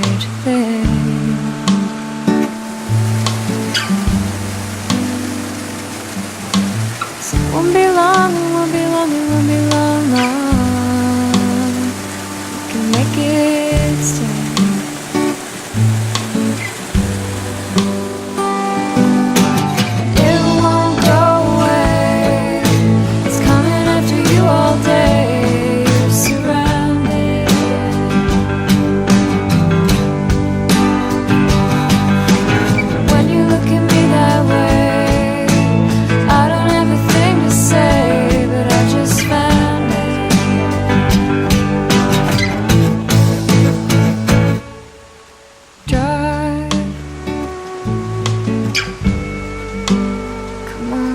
right thing. So it won't be long, it won't be long, it won't be long, long. We can make it stay.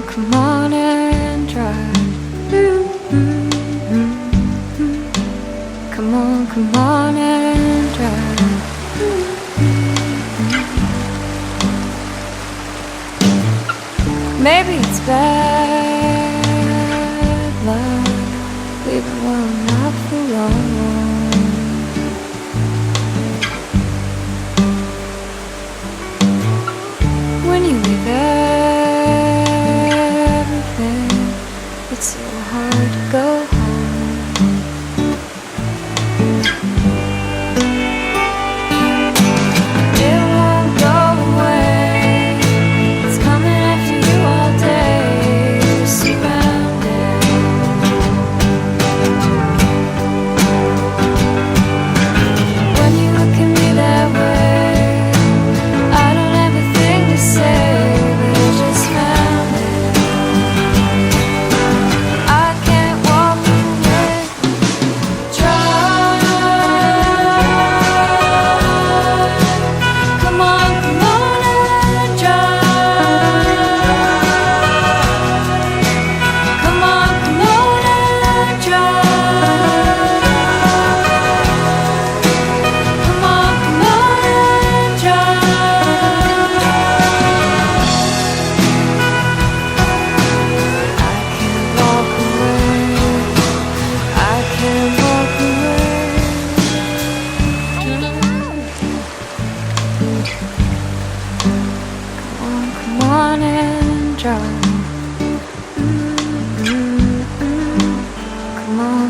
Come on and drive. Come on and drive. Maybe it's bad luck, leaving well not for long. When you leave everything, it's so hard to go home. It won't go away, it's coming after you all day. You're surrounded. When you look at me that way, I don't have a thing to say, but I just found it. I can't walk away. Try. Come on and drive. Come on and drive. Come on and drive. I can't walk away. I can't walk away. Come on and drive. Come on